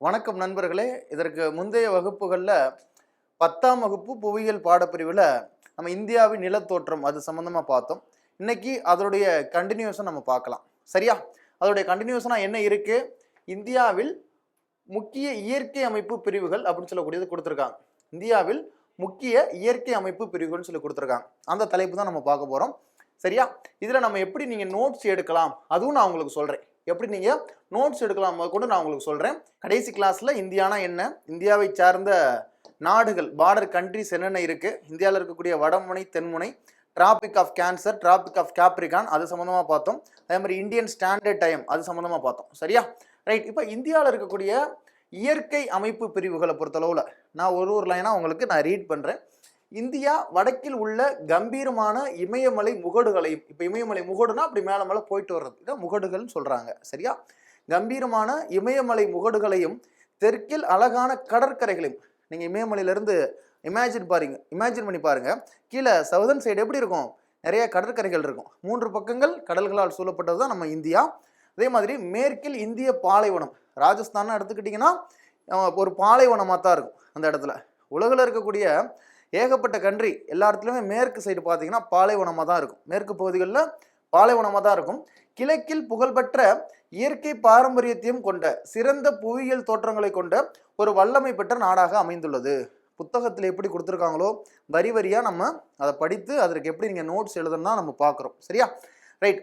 வணக்கம் நண்பர்களே. இதற்கு முந்தைய வகுப்புகளில் 10ஆம் வகுப்பு புவியியல் பாடப்பிரிவில் நம்ம இந்தியாவின் நிலத்தோற்றம் அது சம்மந்தமாக பார்த்தோம். இன்னைக்கு அதோடைய கண்டினியூஷன் நம்ம பார்க்கலாம். சரியா? அதோடைய கண்டினியூஷனாக என்ன இருக்கு? இந்தியாவில் முக்கிய இயற்கை அமைப்பு பிரிவுகள் அப்படின்னு சொல்லக்கூடியது கொடுத்துருக்காங்க. இந்தியாவில் முக்கிய இயற்கை அமைப்பு பிரிவுகள்னு சொல்லி கொடுத்துருக்காங்க. அந்த தலைப்பு தான் நம்ம பார்க்க போகிறோம். சரியா? இதில் நம்ம எப்படி நீங்கள் நோட்ஸ் எடுக்கலாம் அதுவும் நான் உங்களுக்கு சொல்கிறேன். எப்படி நீங்கள் நோட்ஸ் எடுக்கலாம் கூட நான் உங்களுக்கு சொல்கிறேன். கடைசி கிளாஸில் இந்தியானா என்ன, இந்தியாவை சார்ந்த நாடுகள் பார்டர் கண்ட்ரிஸ் என்னென்ன இருக்குது, இந்தியாவில் இருக்கக்கூடிய வடமுனை தென்முனை, Tropic of Cancer, Tropic of Capricorn அது சம்மந்தமாக பார்த்தோம். அதே மாதிரி இந்தியன் ஸ்டாண்டர்ட் டைம் அது சம்மந்தமாக பார்த்தோம். சரியா? ரைட். இப்போ இந்தியாவில் இருக்கக்கூடிய இயற்கை அமைப்பு பிரிவுகளை பொறுத்தளவில் நான் ஒரு லைனாக உங்களுக்கு நான் ரீட் பண்ணுறேன். இந்தியா வடக்கில் உள்ள கம்பீரமான இமயமலை முகடுகளையும், இப்போ இமயமலை முகடுனா அப்படி மேலே மேலே போயிட்டு வர்றது இதான் முகடுகள்னு சொல்கிறாங்க. சரியா? கம்பீரமான இமயமலை முகடுகளையும் தெற்கில் அழகான கடற்கரைகளையும், நீங்கள் இமயமலையிலேருந்து இமேஜின் பண்ணி பாருங்க. கீழே சவுதர்ன் சைடு எப்படி இருக்கும்? நிறைய கடற்கரைகள் இருக்கும். 3 பக்கங்கள் கடல்களால் சூழப்பட்டது தான் நம்ம இந்தியா. அதே மாதிரி மேற்கில் இந்திய பாலைவனம், ராஜஸ்தான் எடுத்துக்கிட்டிங்கன்னா ஒரு பாலைவனமாக தான் இருக்கும். அந்த இடத்துல உலகில் இருக்கக்கூடிய ஏகப்பட்ட கண்ட்ரி எல்லா இடத்துலையுமே மேற்கு சைடு பார்த்தீங்கன்னா பாலைவனமாக தான் இருக்கும். மேற்கு பகுதிகளில் பாலைவனமாக தான் இருக்கும். கிழக்கில் புகழ்பெற்ற இயற்கை பாரம்பரியத்தையும் கொண்ட சிறந்த புவியியல் தோற்றங்களை கொண்ட ஒரு வல்லமை பெற்ற நாடாக அமைந்துள்ளது. புத்தகத்தில் எப்படி கொடுத்துருக்காங்களோ வரி வரியாக நம்ம அதை படித்து அதற்கு எப்படி நீங்கள் நோட்ஸ் எழுதணும்னா நம்ம பார்க்குறோம். சரியா? ரைட்.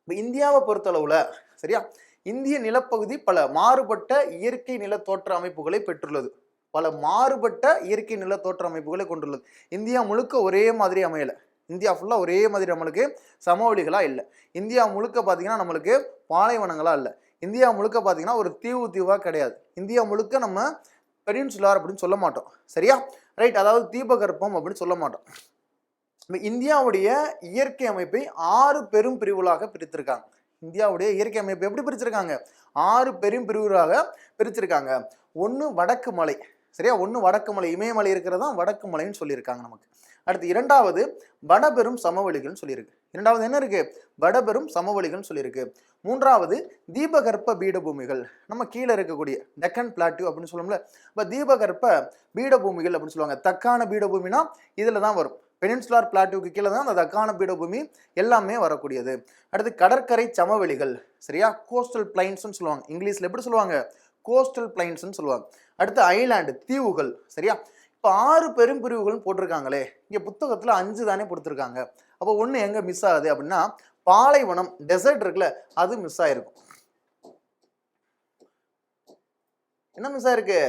இப்போ இந்தியாவை பொறுத்தளவில் சரியா, இந்திய நிலப்பகுதி பல மாறுபட்ட இயற்கை நில தோற்ற அமைப்புகளை பெற்றுள்ளது. பல மாறுபட்ட இயற்கை நில தோற்ற அமைப்புகளை கொண்டுள்ளது. இந்தியா முழுக்க ஒரே மாதிரி அமையலை. இந்தியா ஃபுல்லாக ஒரே மாதிரி நம்மளுக்கு சமவெளிகளாக இல்லை. இந்தியா முழுக்க பார்த்தீங்கன்னா நம்மளுக்கு பாலைவனங்களாக இல்லை. இந்தியா முழுக்க பார்த்தீங்கன்னா ஒரு தீவாக கிடையாது. இந்தியா முழுக்க நம்ம பெனின்சுலார் அப்படின்னு சொல்ல மாட்டோம். சரியா? ரைட். அதாவது தீபகற்பம் அப்படின்னு சொல்ல மாட்டோம். இந்தியாவுடைய இயற்கை அமைப்பை 6 பெரும் பிரிவுகளாக பிரித்திருக்காங்க. இந்தியாவுடைய இயற்கை அமைப்பு எப்படி பிரிச்சிருக்காங்க? 6 பெரும் பிரிவுகளாக பிரிச்சிருக்காங்க. 1 வடக்கு மலை. சரியா? 1 வடக்கு மலை, இமயமலை இருக்கிறதா வடக்கு மலைன்னு சொல்லியிருக்காங்க நமக்கு. அடுத்து 2வது வடபெரும் சமவெளிகள்னு சொல்லியிருக்கு. 2வது என்ன இருக்கு? வடபெரும் சமவெளிகள்னு சொல்லியிருக்கு. 3வது தீபகற்ப பீடபூமிகள், நம்ம கீழே இருக்கக்கூடிய டெக்கன் பிளாட்டியூ அப்படின்னு சொல்லுவோம்ல, இப்போ தீபகற்ப பீடபூமிகள் அப்படின்னு சொல்லுவாங்க. தக்கான பீடபூமினா இதில் தான் வரும். பெனின்சுலார் பிளாட்டியூக்கு கீழே தான் அந்த தக்கான பீடபூமி எல்லாமே வரக்கூடியது. அடுத்து கடற்கரை சமவெளிகள். சரியா? கோஸ்டல் பிளைன்ஸ்ன்னு சொல்லுவாங்க. இங்கிலீஷில் எப்படி சொல்லுவாங்க? கோஸ்டல் பிளைன்ஸ்ன்னு சொல்லுவாங்க. அடுத்து ஐலாண்டு, தீவுகள். சரியா? இப்போ 6 பெரும் பிரிவுகள்னு போட்டிருக்காங்களே, இங்கே புத்தகத்தில் 5 தானே கொடுத்துருக்காங்க. அப்போ 1 எங்கே மிஸ் ஆகுது அப்படின்னா பாலைவனம், டெசர்ட் இருக்குல்ல, அது மிஸ் ஆயிருக்கும். என்ன மிஸ் ஆயிருக்கு?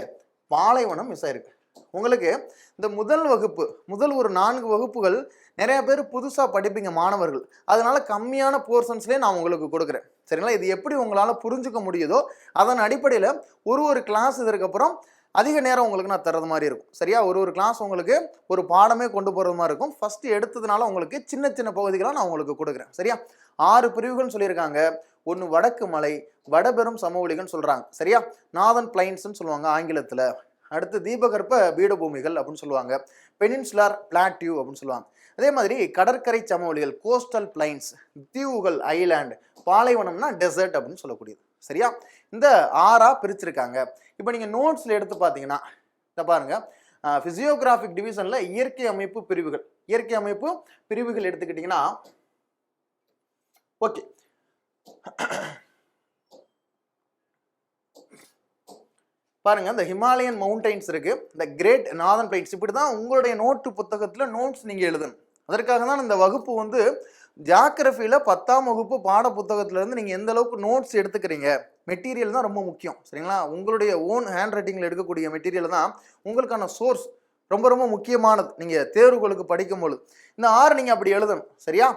பாலைவனம் மிஸ் ஆயிருக்கு. உங்களுக்கு இந்த முதல் ஒரு 4 வகுப்புகள் நிறைய பேர் புதுசாக படிப்பீங்க மாணவர்கள். அதனால கம்மியான போர்ஷன்ஸ்லேயே நான் உங்களுக்கு கொடுக்குறேன். சரிங்களா? இது எப்படி உங்களால் புரிஞ்சுக்க முடியுதோ அதன் அடிப்படையில் ஒரு கிளாஸ் இதற்கப்புறம் அதிக நேரம் உங்களுக்கு நான் தர்றது மாதிரி இருக்கும். சரியா? ஒரு கிளாஸ் உங்களுக்கு ஒரு பாடமே கொண்டு போகிறது மாதிரி இருக்கும். ஃபஸ்ட்டு எடுத்ததுனால உங்களுக்கு சின்ன சின்ன பகுதிகளாக நான் உங்களுக்கு கொடுக்குறேன். சரியா? 6 பிரிவுகள்னு சொல்லியிருக்காங்க. 1 வடக்கு மலை, வடபெரும் சமவெளிகள்னு சொல்கிறாங்க. சரியா? நார்தர்ன் பிளைன்ஸ்ன்னு சொல்லுவாங்க ஆங்கிலத்தில். அடுத்து தீபகற்ப பீடபூமிகள் அப்படின்னு சொல்லுவாங்க. பெனின்சுலார் பிளாட்டியூ அப்படின்னு சொல்லுவாங்க. அதே மாதிரி கடற்கரை சமவெளிகள், கோஸ்டல் பிளைன்ஸ், தீவுகள், ஐலாண்டு, பாலைவனம்னா டெசர்ட் அப்படின்னு சொல்லக்கூடியது. சரியா? இந்த 6ஆ பிரிச்சிருக்காங்க. இப்போ நீங்கள் நோட்ஸில் எடுத்து பார்த்தீங்கன்னா இதை பாருங்க, ஃபிசியோகிராஃபிக் டிவிஷனில் இயற்கை அமைப்பு பிரிவுகள் எடுத்துக்கிட்டிங்கன்னா ஓகே, பாருங்க, இந்த ஹிமாலயன் மவுண்டைன்ஸ் இருக்கு, இந்த கிரேட் நார்தர்ன் பிளைன்ஸ், இப்படி தான் உங்களுடைய நோட்டு புத்தகத்தில் நோட்ஸ் நீங்கள் எழுதணும். அதற்காக தான் இந்த வகுப்பு ஜியாகிரஃபியில் 10ஆம் வகுப்பு பாட புத்தகத்திலேருந்து நீங்கள் எந்த அளவுக்கு நோட்ஸ் எடுத்துக்கிறீங்க, மெட்டீரியல் தான் ரொம்ப முக்கியம். சரிங்களா? உங்களுடைய ஓன் ஹேண்ட் ரைட்டிங்கில் எடுக்கக்கூடிய மெட்டீரியல் தான் உங்களுக்கான சோர்ஸ் ரொம்ப ரொம்ப முக்கியமானது. நீங்கள் தேர்வுகளுக்கு படிக்கும்போது இந்த 6 நீங்கள் அப்படி எழுதணும். சரியா?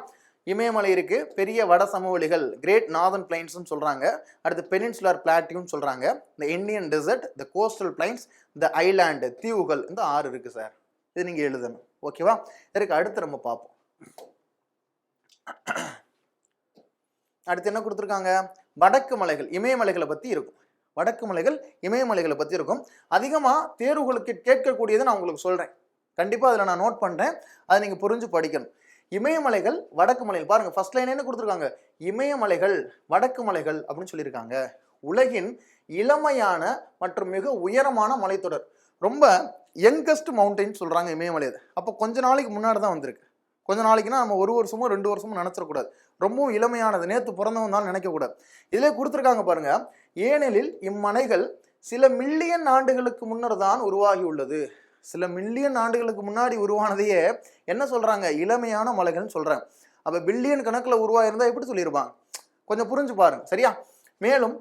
இமயமலை இருக்கு, பெரிய வட சமவெளிகள், கிரேட் நார்தர்ன் பிளைன்ஸ்னு சொல்றாங்க. அடுத்து பெனின்சுலார் பிளாட்டியூன்னு சொல்றாங்க. இந்த இந்தியன் டெசர்ட், இந்த கோஸ்டல் பிளைன்ஸ், இந்த ஐலாண்டு, தீவுகள், இந்த 6 இருக்கு சார். இது நீங்க எழுதணும். ஓகேவா? இதற்கு அடுத்து நம்ம பார்ப்போம். அடுத்து என்ன கொடுத்துருக்காங்க? வடக்கு மலைகள், இமயமலைகளை பத்தி இருக்கும். வடக்கு மலைகள், இமயமலைகளை பத்தி இருக்கும். அதிகமா தேர்வுகளுக்கு கேட்கக்கூடியதை நான் உங்களுக்கு சொல்றேன். கண்டிப்பா அதில் நான் நோட் பண்றேன். அதை நீங்க புரிஞ்சு படிக்கணும். இமயமலைகள், வடக்கு மலைகள். பாருங்க, ஃபர்ஸ்ட் லைன் என்ன கொடுத்துருக்காங்க? இமயமலைகள், வடக்கு மலைகள் அப்படின்னு சொல்லியிருக்காங்க. உலகின் இளமையான மற்றும் மிக உயரமான மலைத்தொடர். ரொம்ப யங்கஸ்ட் மவுண்டைன் சொல்றாங்க இமயமலை. அப்போ கொஞ்ச நாளைக்கு முன்னாடி தான் வந்திருக்கு. கொஞ்ச நாளைக்குன்னா நம்ம 1 வருஷமோ 2 வருஷமோ நினைச்சிடக்கூடாது. ரொம்பவும் இளமையானது, நேற்று பிறந்தவன் தான் நினைக்கக்கூடாது. இதிலே கொடுத்துருக்காங்க பாருங்க, ஏனெனில் இம்மலைகள் சில மில்லியன் ஆண்டுகளுக்கு முன்னர் தான் உருவாகி உள்ளது. சில மில்லியன் ஆண்டுகளுக்கு முன்னாடி உருவானதையே என்ன சொல்றாங்க, இளமையான மலைகள்னு சொல்றாங்க. அப்ப பில்லியன் கணக்கில் உருவாயிருந்தா எப்படி சொல்லியிருப்பாங்க, கொஞ்சம் புரிஞ்சு பாருங்க. சரியா? மேலும்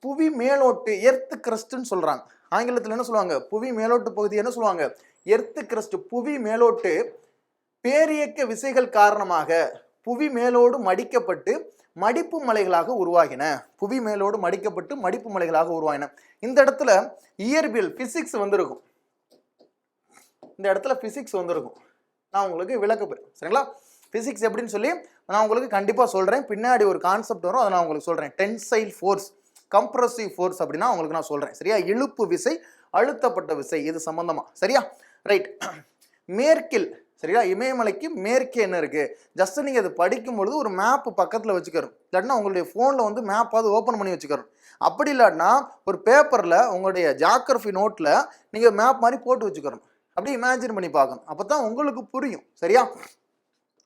புவி மேலோட்டு எர்த் கிரஸ்ட்னு சொல்றாங்க. ஆங்கிலத்தில் என்ன சொல்லுவாங்க, புவி மேலோட்டு பகுதி என்ன சொல்லுவாங்க, எர்த் கிரஸ்ட். புவி மேலோட்டு பேரியக்க விசைகள் காரணமாக புவி மேலோடு மடிக்கப்பட்டு மடிப்பு மலைகளாக உருவாகின. புவி மேலோடு மடிக்கப்பட்டு மடிப்பு மலைகளாக உருவாகின. இந்த இடத்துல இயற்பியல் பிசிக்ஸ் வந்திருக்கும். இந்த இடத்துல பிசிக்ஸ் வந்திருக்கும். நான் உங்களுக்கு விளக்கப்பேன். சரிங்களா? பிசிக்ஸ் எப்படின்னு சொல்லி நான் உங்களுக்கு கண்டிப்பாக சொல்கிறேன். பின்னாடி ஒரு கான்செப்ட் வரும், அதை நான் உங்களுக்கு சொல்கிறேன். டென்சைல் ஃபோர்ஸ், கம்ப்ரசிவ் ஃபோர்ஸ் அப்படின்னா உங்களுக்கு நான் சொல்கிறேன். சரியா? இழுப்பு விசை, அழுத்தப்பட்ட விசை, இது சம்பந்தமா. சரியா? ரைட். மேற்கில், சரியா, இமயமலைக்கு மேற்கே என்ன இருக்கு, ஜஸ்ட் நீங்கள் அதை படிக்கும் பொழுது ஒரு மேப் பக்கத்தில் வச்சுக்கிறோம். இல்லாட்டினா உங்களுடைய ஃபோனில் வந்து மேப்பாவது ஓப்பன் பண்ணி வச்சுக்கிறோம். அப்படி இல்லாட்டினா ஒரு பேப்பரில் உங்களுடைய ஜியோகிராஃபி நோட்டில் நீங்கள் மேப் மாதிரி போட்டு வச்சுக்கிறோம். அப்படி இமேஜின் பண்ணி பார்க்கணும். அப்போ தான் உங்களுக்கு புரியும். சரியா?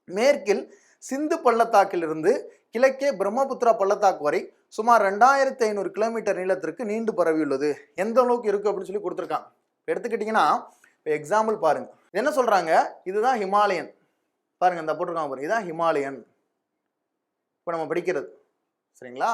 மேற்கில் சிந்து பள்ளத்தாக்கிலிருந்து கிழக்கே பிரம்மபுத்திரா பள்ளத்தாக்கு வரை சுமார் 2500 கிலோமீட்டர் நீளத்திற்கு நீண்டு பரவியுள்ளது. எந்த அளவுக்கு இருக்கு அப்படின்னு சொல்லி கொடுத்துருக்காங்க. எடுத்துக்கிட்டிங்கன்னா எக்ஸாம்பிள் பாருங்க, என்ன சொல்றாங்க, இதுதான் ஹிமாலயன். பாருங்க, இந்த போட்டிருக்காங்க பாருங்க, இதுதான் ஹிமாலயன். இப்போ நம்ம படிக்கிறது. சரிங்களா?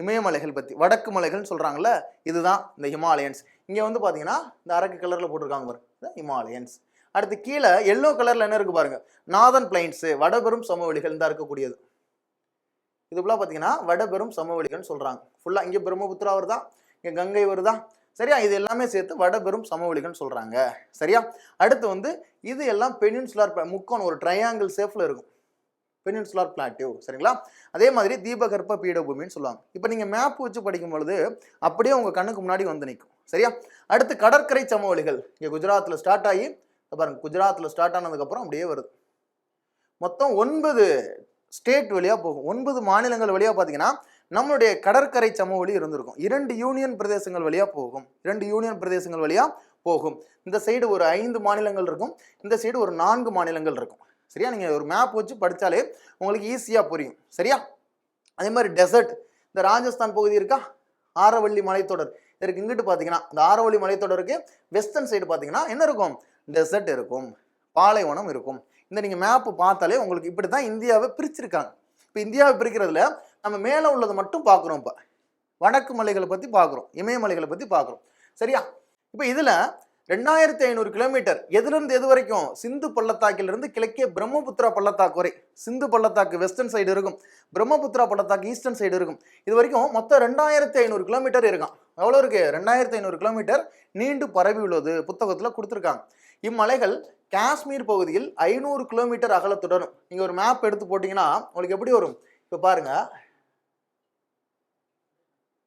இமயமலைகள் பற்றி, வடக்கு மலைகள்னு சொல்றாங்கல்ல, இதுதான் இந்த ஹிமாலயன்ஸ். இங்கே வந்து பார்த்தீங்கன்னா இந்த அரக்கு கலரில் போட்டிருக்காங்க பாருங்க, இதுதான் ஹிமாலயன்ஸ். அடுத்து கீழே எல்லோ கலரில் என்ன இருக்கு பாருங்க, நார்தன் பிளைன்ஸு, வடபெரும் சமவெளிகள் தான் இருக்கக்கூடியது. இது ஃபுல்லாக பார்த்தீங்கன்னா வடபெரும் சமவெளிகள்னு சொல்றாங்க. ஃபுல்லாக இங்கே பிரம்மபுத்திரா வருதா, இங்கே கங்கை வருதா, சரியா, இது எல்லாமே சேர்த்து வடபெரும் சமவெளிகள்னு சொல்றாங்க. சரியா? அடுத்து வந்து இது எல்லாம் பெனின்சுலார் முக்கோணம், ஒரு ட்ரையாங்கிள் ஷேப்ல இருக்கும், பெனின்சுலார் பிளாட்டியூ. சரிங்களா? அதே மாதிரி தீபகற்ப பீடபூமின்னு சொல்லுவாங்க. இப்போ நீங்க மேப் வச்சு படிக்கும் பொழுது அப்படியே உங்க கண்ணுக்கு முன்னாடி வந்து நிற்கும். சரியா? அடுத்து கடற்கரை சமவெளிகள். இங்கே குஜராத்தில் ஸ்டார்ட் ஆகி பாருங்க, குஜராத்தில் ஸ்டார்ட் ஆனதுக்கப்புறம் அப்படியே வருது. மொத்தம் 9 ஸ்டேட் வழியாக போகும். 9 மாநிலங்கள் வழியாக பார்த்தீங்கன்னா நம்மளுடைய கடற்கரை சமவெளி இருந்திருக்கும். 2 யூனியன் பிரதேசங்கள் வழியாக போகும். 2 யூனியன் பிரதேசங்கள் வழியாக போகும். இந்த சைடு ஒரு 5 மாநிலங்கள் இருக்கும், இந்த சைடு ஒரு 4 மாநிலங்கள் இருக்கும். சரியா? நீங்கள் ஒரு மேப் வச்சு படித்தாலே உங்களுக்கு ஈஸியாக புரியும். சரியா? அதே மாதிரி டெசர்ட், இந்த ராஜஸ்தான் பகுதி இருக்கா, ஆரவள்ளி மலைத்தொடர் இருக்கு. இங்கிட்டு பார்த்தீங்கன்னா இந்த ஆரவள்ளி மலைத்தொடருக்கு வெஸ்டர்ன் சைடு பார்த்தீங்கன்னா என்ன இருக்கும், டெசர்ட் இருக்கும், பாலைவனம் இருக்கும். இந்த நீங்கள் மேப்பு பார்த்தாலே உங்களுக்கு இப்படி தான் இந்தியாவை பிரிச்சிருக்காங்க. இப்போ இந்தியாவை பிரிக்கிறதுல நம்ம மேலே உள்ளதை மட்டும் பார்க்குறோம். இப்போ வடக்கு மலைகளை பற்றி பார்க்குறோம், இமயமலைகளை பற்றி பார்க்குறோம். சரியா? இப்போ இதில் 2500 கிலோமீட்டர் எதுலேருந்து எது வரைக்கும், சிந்து பள்ளத்தாக்கிலிருந்து கிழக்கே பிரம்மபுத்திரா பள்ளத்தாக்கு வரை. சிந்து பள்ளத்தாக்கு வெஸ்டர்ன் சைடு இருக்கும், பிரம்மபுத்திரா பள்ளத்தாக்கு ஈஸ்டர்ன் சைடு இருக்கும். இது வரைக்கும் மொத்தம் 2500 கிலோமீட்டர் இருக்கான். எவ்வளோ இருக்கு, 2500 கிலோமீட்டர் நீண்டு பரவி உள்ளது. புத்தகத்தில் கொடுத்துருக்காங்க. இம்மலைகள் காஷ்மீர் பகுதியில் 500 கிலோமீட்டர் அகலத்துடன், நீங்கள் ஒரு மேப் எடுத்து போட்டிங்கன்னா உங்களுக்கு எப்படி வரும், இப்போ பாருங்க,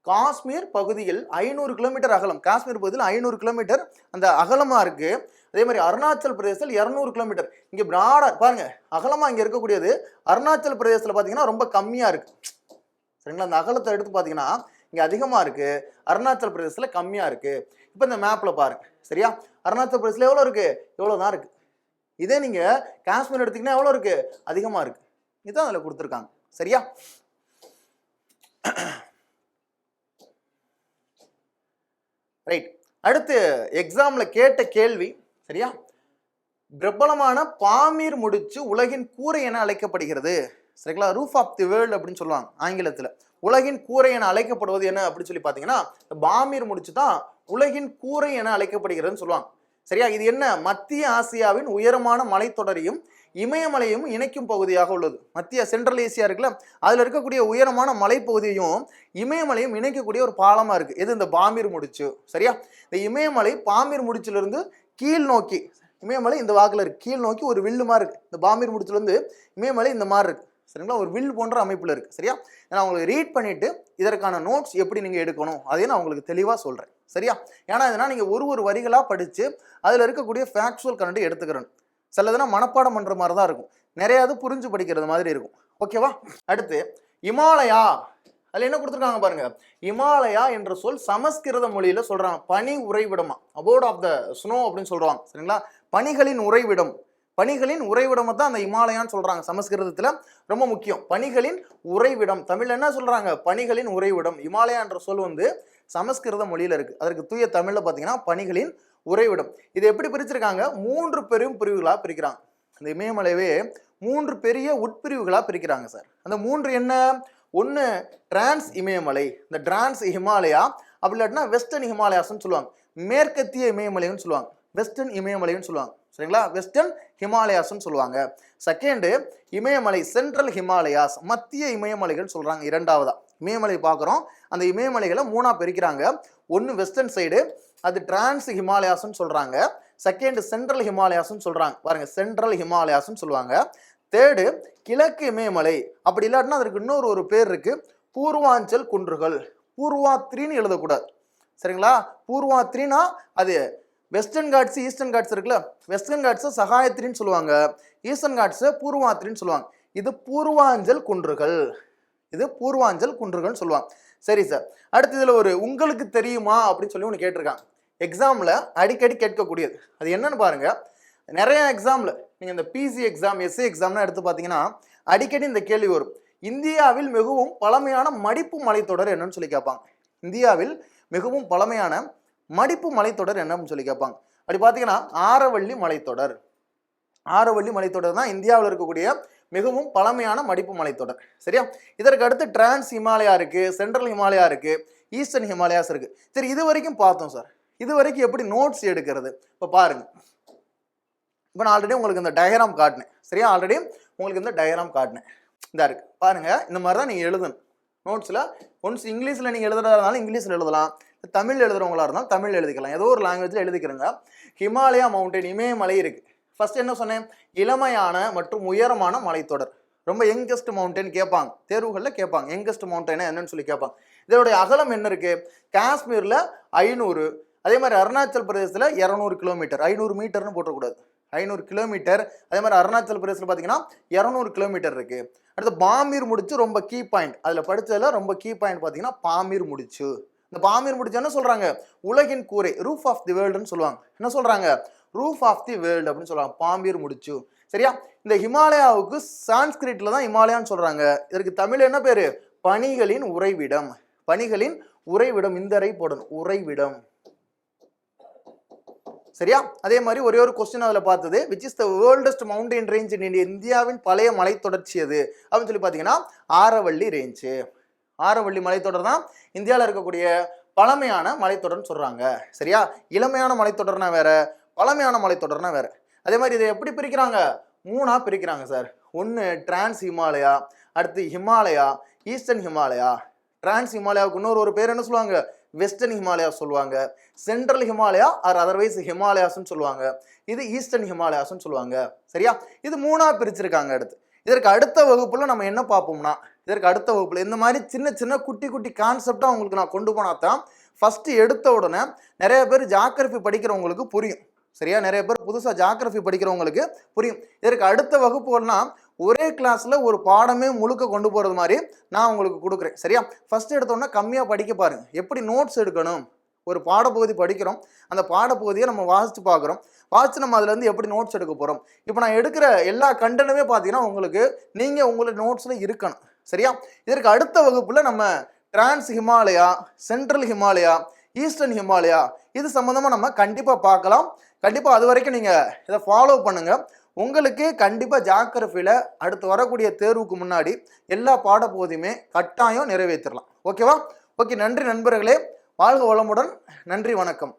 காஷ்மீர் பகுதியில் 500 கிலோமீட்டர் அகலம், காஷ்மீர் பகுதியில் 500 கிலோமீட்டர் அந்த அகலமாக இருக்கு. அதே மாதிரி அருணாச்சல் பிரதேசத்தில் 200 கிலோமீட்டர். இங்கே பிராடா பாருங்க, அகலமாக இங்கே இருக்கக்கூடியது அருணாச்சல் பிரதேசத்தில் பார்த்தீங்கன்னா ரொம்ப கம்மியாக இருக்கு. சரிங்களா? அந்த அகலத்தை எடுத்து பார்த்தீங்கன்னா இங்கே அதிகமாக இருக்கு, அருணாச்சல் பிரதேசத்தில் கம்மியாக இருக்கு. இப்போ இந்த மேப்பில் பாருங்க. சரியா? அருணாச்சல் பிரதேசத்தில் எவ்வளோ இருக்கு, எவ்வளோ தான் இருக்கு. இதே நீங்கள் காஷ்மீர் எடுத்தீங்கன்னா எவ்வளோ இருக்கு, அதிகமாக இருக்கு. இதுதான் அதில் கொடுத்துருக்காங்க. சரியா? ரைட். அடுத்து எக்ஸாம்ல கேட்ட கேள்வி, சரியா, பிரபலமான பாமீர் முடிச்சு உலகின் கூரை என அழைக்கப்படுகிறது. சரிங்களா? ரூஃப் ஆஃப் தி வேர்ல்டு அப்படின்னு சொல்லுவாங்க ஆங்கிலத்தில். உலகின் கூரை என அழைக்கப்படுவது என்ன அப்படின்னு சொல்லி பார்த்தீங்கன்னா பாமீர் முடிச்சு தான் உலகின் கூரை என அழைக்கப்படுகிறதுன்னு சொல்லுவாங்க. சரியா? இது என்ன, மத்திய ஆசியாவின் உயரமான மலைத்தொடரையும் இமயமலையும் இணைக்கும் பகுதியாக உள்ளது. மத்திய சென்ட்ரல் ஏசியா இருக்குல்ல, அதில் இருக்கக்கூடிய உயரமான மலைப்பகுதியையும் இமயமலையும் இணைக்கக்கூடிய ஒரு பாலமாக இருக்குது. எது, இந்த பாமீர் முடிச்சு. சரியா? இந்த இமயமலை பாமீர் முடிச்சிலிருந்து கீழ் நோக்கி, இமயமலை இந்த வாக்கில் இருக்கு, கீழ் நோக்கி ஒரு வில்லு மாதிரி இருக்குது. இந்த பாமீர் முடிச்சிலேருந்து இமயமலை இந்த மாதிரி இருக்குது. சரிங்களா? ஒரு வில் போன்ற அமைப்பில் இருக்குது. சரியா? நான் உங்களுக்கு ரீட் பண்ணிவிட்டு இதற்கான நோட்ஸ் எப்படி நீங்கள் எடுக்கணும் அதையும் நான் உங்களுக்கு தெளிவாக சொல்கிறேன். சரியா? ஏன்னா இதனால் நீங்கள் ஒரு வரிகளாக படித்து அதில் இருக்கக்கூடிய ஃபேக்சுவல் கரண்ட் எடுத்துக்கிறேன். சிலதுனா மனப்பாடம் பண்ணுற மாதிரி தான் இருக்கும், நிறையாது புரிஞ்சு படிக்கிறது மாதிரி இருக்கும். ஓகேவா? அடுத்து இமாலயா, அதுல என்ன கொடுத்துருக்காங்க பாருங்க, இமாலயா என்ற சொல் சமஸ்கிருத மொழியில சொல்றாங்க பனி உறைவிடமா, அபோர்ட் ஆஃப் த ஸ்னோ அப்படின்னு சொல்றாங்க. சரிங்களா, பனிகளின் உறைவிடம், பனிகளின் உறைவிடமா தான் அந்த இமாலயான்னு சொல்றாங்க. சமஸ்கிருதத்துல ரொம்ப முக்கியம், பனிகளின் உறைவிடம். தமிழ்ல என்ன சொல்றாங்க, பனிகளின் உறைவிடம். இமாலயா என்ற சொல் வந்து சமஸ்கிருத மொழியில இருக்கு. அதற்கு தூய தமிழ்ல பாத்தீங்கன்னா பனிகளின் உறைவிடம். இது எப்படி பிரிச்சிருக்காங்க, 3 பெரும் பிரிவுகளா பிரிக்கிறாங்க. அந்த இமயமலையே 3 பெரிய உட்பிரிவுகளா பிரிக்கிறாங்க சார். அந்த 3 என்ன, ஒன்று டிரான்ஸ் இமயமலை, இந்த டிரான்ஸ் ஹிமாலயா, அப்படி இல்லாட்டினா வெஸ்டர்ன் ஹிமாலயாஸ்ன்னு சொல்லுவாங்க. மேற்கத்திய இமயமலைன்னு சொல்லுவாங்க, வெஸ்டர்ன் இமயமலைன்னு சொல்லுவாங்க. சரிங்களா, வெஸ்டர்ன் ஹிமாலயாஸ்ன்னு சொல்லுவாங்க. செகண்டு இமயமலை சென்ட்ரல் ஹிமாலயாஸ், மத்திய இமயமலைகள் சொல்றாங்க. இரண்டாவதா இமயமலை பார்க்குறோம், அந்த இமயமலைகளை 3ஆ பிரிக்கிறாங்க. ஒன்று வெஸ்டர்ன் சைடு, அது டிரான்ஸ் ஹிமாலயாஸ்ன்னு சொல்றாங்க. செகண்ட் சென்ட்ரல் ஹிமாலயாஸ்ன்னு சொல்றாங்க. பாருங்க, சென்ட்ரல் ஹிமாலயாஸ்ன்னு சொல்லுவாங்க. தேர்டு கிழக்கு இமயமலை, அப்படி இல்லாட்டினா அதற்கு இன்னொரு பேர் இருக்கு, பூர்வாஞ்சல் குன்றுகள். பூர்வாத்ரின்னு எழுதக்கூடாது. சரிங்களா, பூர்வாத்ரினா அது வெஸ்டர்ன் காட்ஸ் ஈஸ்டர்ன் காட்ஸ் இருக்குல்ல, வெஸ்டர்ன் காட்ஸ் சகாயத்ரின்னு சொல்லுவாங்க, ஈஸ்டர்ன் காட்ஸ் பூர்வாத்ரின்னு சொல்லுவாங்க. இது பூர்வாஞ்சல் குன்றுகள், இது பூர்வாஞ்சல் குன்றுகள்னு சொல்லுவாங்க. சரி சார், அடுத்து இதுல உங்களுக்கு தெரியுமா அப்படின்னு சொல்லி ஒன்று கேட்டிருக்காங்க. எக்ஸாம்ல அடிக்கடி கேட்கக்கூடியது, அது என்னன்னு பாருங்க. நிறைய எக்ஸாம்ல நீங்க இந்த பிசி எக்ஸாம், எஸ்ஏ எக்ஸாம்லாம் எடுத்து பார்த்தீங்கன்னா அடிக்கடி இந்த கேள்வி வரும், இந்தியாவில் மிகவும் பழமையான மடிப்பு மலைத்தொடர் என்னன்னு சொல்லி கேட்பாங்க. இந்தியாவில் மிகவும் பழமையான மடிப்பு மலைத்தொடர் என்னன்னு சொல்லி கேட்பாங்க. அப்படி பார்த்தீங்கன்னா ஆரவள்ளி மலைத்தொடர். ஆரவள்ளி மலைத்தொடர் தான் இந்தியாவில் இருக்கக்கூடிய மிகவும் பழமையான மடிப்பு மலைத்தொடர். சரியா, இதற்கு அடுத்து டிரான்ஸ் ஹிமாலயா இருக்கு, சென்ட்ரல் ஹிமாலயா இருக்கு, ஈஸ்டர்ன் ஹிமாலயாஸ் இருக்கு. சரி, இது வரைக்கும் பார்த்தோம் சார். இது வரைக்கும் எப்படி நோட்ஸ் எடுக்கிறது, இப்போ பாருங்க. இப்போ நான் ஆல்ரெடி உங்களுக்கு இந்த டயக்ராம் காட்டினேன். சரியா, ஆல்ரெடி உங்களுக்கு இந்த டயக்ராம் காட்டினேன். இந்த இருக்கு பாருங்க, இந்த மாதிரி தான் நீங்கள் எழுதணும் நோட்ஸில். ஒன்ஸ் இங்கிலீஷில் நீங்கள் எழுதுறதா இருந்தாலும் இங்கிலீஷில் எழுதலாம், தமிழ் எழுதுறவங்களா இருந்தாலும் தமிழ் எழுதிக்கலாம், ஏதோ ஒரு லாங்குவேஜில் எழுதிக்கிறங்க. ஹிமாலயா மவுண்டன், இமயமலை இருக்கு. ஃபர்ஸ்ட் என்ன சொன்னேன், இளமையான மற்றும் உயரமான மலைத்தொடர். ரொம்ப யங்கஸ்ட் மவுண்டன் கேட்பாங்க, தேர்வுகளில் கேட்பாங்க. யங்கஸ்ட் மவுண்டன் என்னன்னு சொல்லி கேட்பாங்க. இதோடைய அகலம் என்ன இருக்கு, காஷ்மீரில் 500, அதே மாதிரி அருணாச்சல் பிரதேசத்தில் 200 கிலோமீட்டர். 500 மீட்டர்னு போட்டக்கூடாது, 500 கிலோமீட்டர். அதே மாதிரி அருணாச்சல் பிரதேசத்தில் பார்த்தீங்கன்னா 200 கிலோமீட்டர் இருக்கு. அடுத்து பாமீர் முடிச்சு, ரொம்ப கீ பாயிண்ட், அதில் படித்ததில் ரொம்ப கீ பாயிண்ட் பார்த்தீங்கன்னா பாமீர் முடிச்சு. இந்த பாமீர் முடிச்சு என்ன சொல்றாங்க, உலகின் கூரை, ரூஃப் ஆஃப் தி வேர்ல்டுன்னு சொல்லுவாங்க. என்ன சொல்றாங்க, ரூஃப் ஆஃப் தி வேர்ல்டு அப்படின்னு சொல்லுவாங்க, பாமீர் முடிச்சு. சரியா, இந்த ஹிமாலயாவுக்கு சான்ஸ்கிரிட்ல தான் ஹிமாலயான்னு சொல்றாங்க. இதற்கு தமிழ் என்ன பேரு, பனிகளின் உறைவிடம். பனிகளின் உறைவிடம், இந்த அறை போடணும், உறைவிடம். சரியா, அதே மாதிரி ஒரே ஒரு கொஸ்டின் அதில் பார்த்தது, which is the oldest mountain range in India, இந்தியாவின் பழைய மலைத்தொடர்ச்சி அது அப்படின்னு சொல்லி பார்த்தீங்கன்னா ஆரவள்ளி ரேஞ்சு. ஆரவள்ளி மலைத்தொடர் தான் இந்தியாவில் இருக்கக்கூடிய பழமையான மலைத்தொடர்னு சொல்றாங்க. சரியா, இளமையான மலைத்தொடர்னா வேற, பழமையான மலைத்தொடர்னா வேற. அதே மாதிரி இதை எப்படி பிரிக்கிறாங்க, 3ஆ பிரிக்கிறாங்க சார். ஒன்று டிரான்ஸ் ஹிமாலயா, அடுத்து ஹிமாலயா, ஈஸ்டர்ன் ஹிமாலயா. டிரான்ஸ் ஹிமாலயாவுக்கு இன்னொரு பேர் என்ன சொல்லுவாங்க, வெஸ்டர்ன் ஹிமாலயா சொல்லுவாங்க. சென்ட்ரல் ஹிமாலயா ஆர் அதர்வைஸ் ஹிமாலயாஸ்ன்னு சொல்லுவாங்க. இது ஈஸ்டர்ன் ஹிமாலயாஸ்ன்னு சொல்லுவாங்க. சரியா, இது 3ஆ பிரிச்சிருக்காங்க. அடுத்து இதற்கு அடுத்த வகுப்புல நம்ம என்ன பார்ப்போம்னா, இதற்கு அடுத்த வகுப்புல இந்த மாதிரி சின்ன சின்ன குட்டி குட்டி கான்செப்டா உங்களுக்கு நான் கொண்டு போனா தான் ஃபர்ஸ்ட் எடுத்த உடனே நிறைய பேர் ஜாகிரபி படிக்கிறவங்களுக்கு புரியும். சரியா, நிறைய பேர் புதுசா ஜாகிரபி படிக்கிறவங்களுக்கு புரியும். இதற்கு அடுத்த வகுப்புகள்னா ஒரே கிளாஸ்ல ஒரு பாடமே முழுக்க கொண்டு போறது மாதிரி நான் உங்களுக்கு கொடுக்குறேன். சரியா, ஃபர்ஸ்ட் எடுத்தோன்னா கம்மியா படிக்க பாருங்க. எப்படி நோட்ஸ் எடுக்கணும், ஒரு பாடப்பகுதி படிக்கிறோம், அந்த பாடப்பகுதியை நம்ம வாசித்து பார்க்குறோம், வாசித்து நம்ம அதுல இருந்து எப்படி நோட்ஸ் எடுக்க போறோம். இப்போ நான் எடுக்கிற எல்லா கண்டனுமே பார்த்தீங்கன்னா உங்களுக்கு நீங்க உங்களோட நோட்ஸ்ல இருக்கணும். சரியா, இதற்கு அடுத்த வகுப்புல நம்ம trans Himalaya, central Himalaya, eastern Himalaya இது சம்பந்தமா நம்ம கண்டிப்பா பார்க்கலாம். கண்டிப்பா அது வரைக்கும் நீங்க இதை ஃபாலோ பண்ணுங்க. உங்களுக்கு கண்டிப்பா ஜாகிரபியில அடுத்து வரக்கூடிய தேர்வுக்கு முன்னாடி எல்லா பாடப்பகுதியுமே கட்டாயம் நிறைவேற்றலாம். ஓகேவா? ஓகே, நன்றி நண்பர்களே, வாழ்க வளமுடன், நன்றி, வணக்கம்.